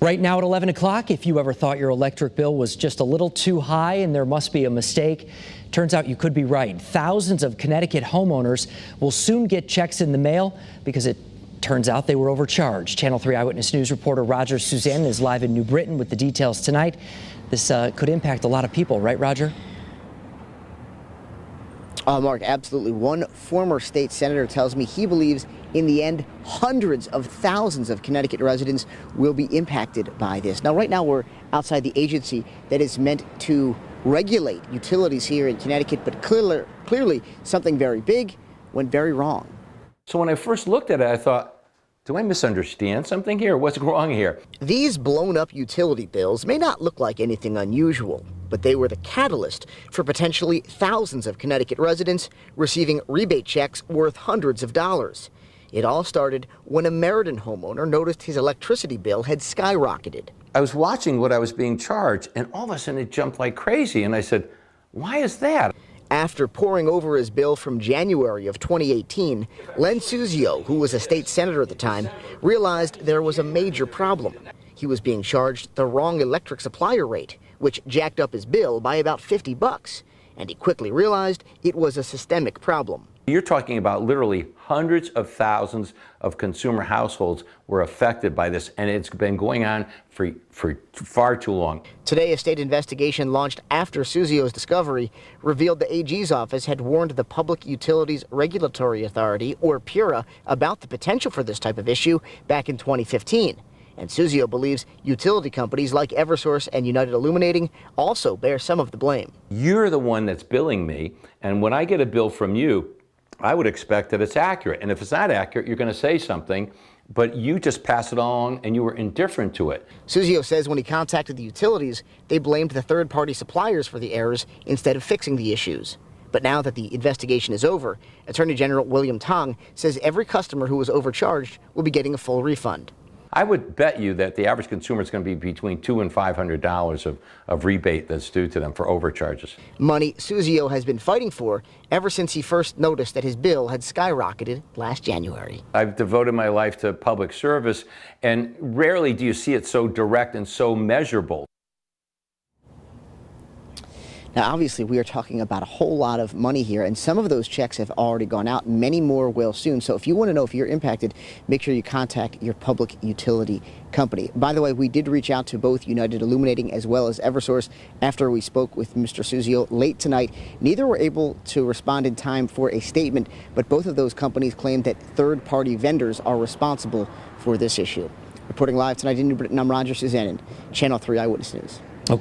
Right now at 11 o'clock, if you ever thought your electric bill was just a little too high and there must be a mistake, turns out you could be right. Thousands of Connecticut homeowners will soon get checks in the mail because it turns out they were overcharged. Channel 3 Eyewitness News reporter Roger Suzanne is live in New Britain with the details tonight. This could impact a lot of people, right, Roger? Mark, absolutely. One former state senator tells me he believes in the end, hundreds of thousands of Connecticut residents will be impacted by this. Now, right now, we're outside the agency that is meant to regulate utilities here in Connecticut, but clearly something very big went very wrong. So when I first looked at it, I thought, do I misunderstand something here? What's wrong here? These blown up utility bills may not look like anything unusual, but they were the catalyst for potentially thousands of Connecticut residents receiving rebate checks worth hundreds of dollars. It all started when a Meriden homeowner noticed his electricity bill had skyrocketed. I was watching what I was being charged, and all of a sudden it jumped like crazy, and I said, why is that? After poring over his bill from January of 2018, Len Suzio, who was a state senator at the time, realized there was a major problem. He was being charged the wrong electric supplier rate, which jacked up his bill by about $50. And he quickly realized it was a systemic problem. You're talking about literally hundreds of thousands of consumer households were affected by this, and it's been going on for far too long. Today, a state investigation launched after Suzio's discovery revealed the AG's office had warned the Public Utilities Regulatory Authority, or PURA, about the potential for this type of issue back in 2015. And Suzio believes utility companies like Eversource and United Illuminating also bear some of the blame. You're the one that's billing me, and when I get a bill from you, I would expect that it's accurate. And if it's not accurate, you're going to say something, but you just pass it on and you were indifferent to it. Suzio says when he contacted the utilities, they blamed the third-party suppliers for the errors instead of fixing the issues. But now that the investigation is over, Attorney General William Tong says every customer who was overcharged will be getting a full refund. I would bet you that the average consumer is going to be between $200 and $500 of rebate that's due to them for overcharges. Money Suzio has been fighting for ever since he first noticed that his bill had skyrocketed last January. I've devoted my life to public service, and rarely do you see it so direct and so measurable. Now, obviously, we are talking about a whole lot of money here, and some of those checks have already gone out. Many more will soon. So if you want to know if you're impacted, make sure you contact your public utility company. By the way, we did reach out to both United Illuminating as well as Eversource after we spoke with Mr. Suzio late tonight. Neither were able to respond in time for a statement, but both of those companies claimed that third-party vendors are responsible for this issue. Reporting live tonight in New Britain, I'm Roger Suzanne, Channel 3 Eyewitness News.